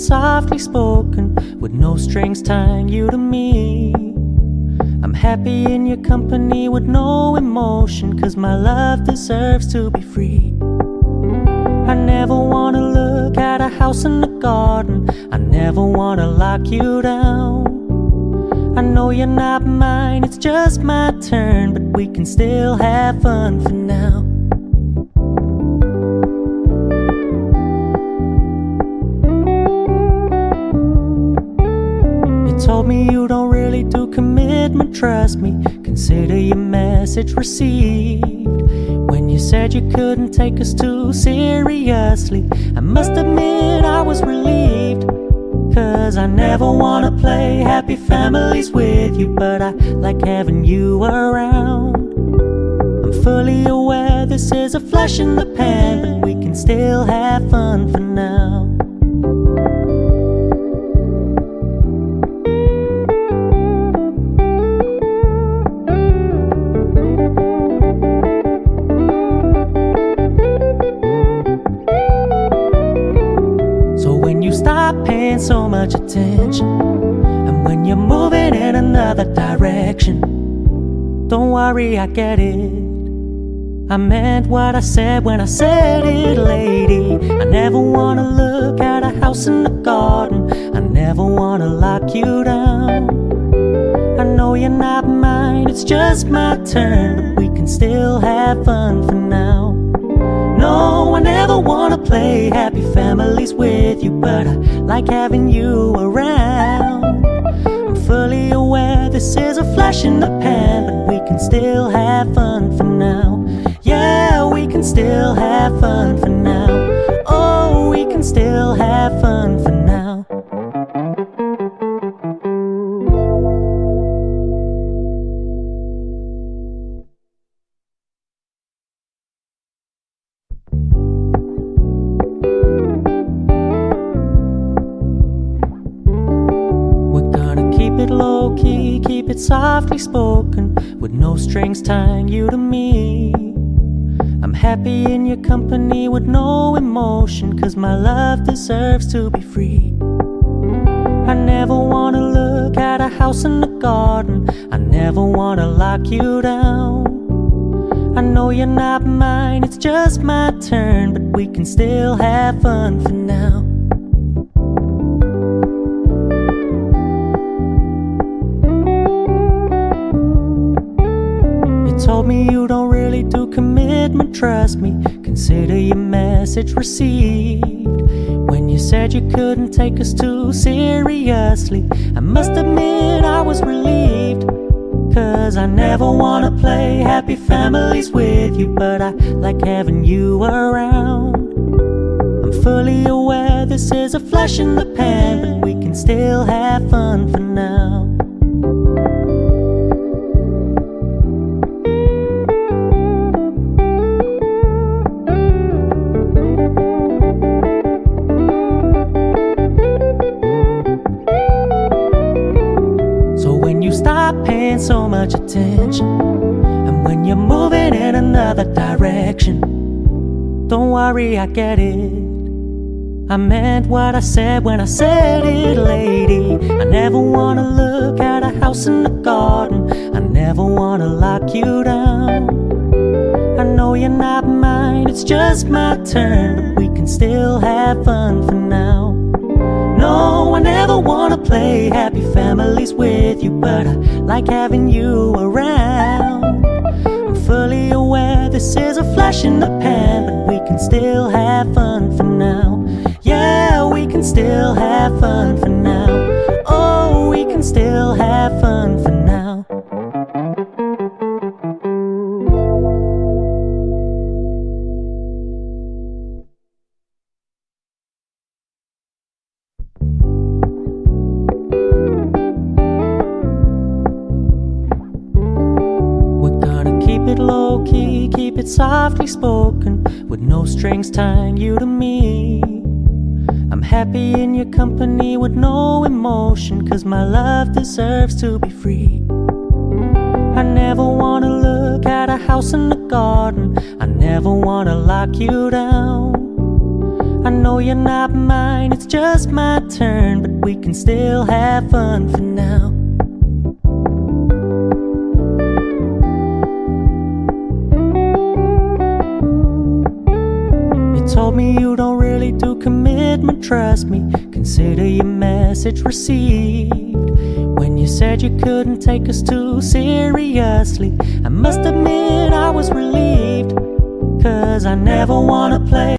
softly spoken, with no strings tying you to me. I'm happy in your company with no emotion, 'cause my love deserves to be free. I never wanna look at a house in the garden, I never wanna lock you down. I know you're not mine, it's just my turn, but we can still have fun for now. Told me you don't really do commitment, trust me, consider your message received. When you said you couldn't take us too seriously, I must admit I was relieved. 'Cause I never wanna play happy families with you, but I like having you around. I'm fully aware this is a flash in the pan, but we can still have fun for now. Stop paying so much attention, and when you're moving in another direction, don't worry, I get it. I meant what I said when I said it, lady. I never wanna look at a house in the garden, I never wanna lock you down. I know you're not mine, it's just my turn, but we can still have fun for now. No, I never wanna play happy families with you, but I like having you around. I'm fully aware this is a flash in the pan, but we can still have fun for now. Yeah, we can still have fun for now. Oh, we can still have fun for now. Low-key, keep it softly spoken, with no strings tying you to me. I'm happy in your company with no emotion, 'cause my love deserves to be free. I never wanna look at a house in the garden, I never wanna lock you down. I know you're not mine, it's just my turn, but we can still have fun for now. Told me you don't really do commitment, trust me, consider your message received. When you said you couldn't take us too seriously, I must admit I was relieved. 'Cause I never wanna play happy families with you, but I like having you around. I'm fully aware this is a flash in the pan, but we can still have fun for now. Stop paying so much attention, and when you're moving in another direction, don't worry, I get it. I meant what I said when I said it, lady. I never wanna look at a house in the garden, I never wanna lock you down. I know you're not mine, it's just my turn, but we can still have fun for now. No, I never wanna play happy families with you, but I like having you around. I'm fully aware this is a flash in the pan, but we can still have fun for now. Yeah, we can still have fun for now. Oh, we can still have fun for now. Low-key, keep it softly spoken, with no strings tying you to me. I'm happy in your company with no emotion, 'cause my love deserves to be free. I never wanna look at a house in the garden, I never wanna lock you down. I know you're not mine, it's just my turn, but we can still have fun for now. You told me you don't really do commitment, trust me, consider your message received. When you said you couldn't take us too seriously, I must admit I was relieved, 'cause I never wanna play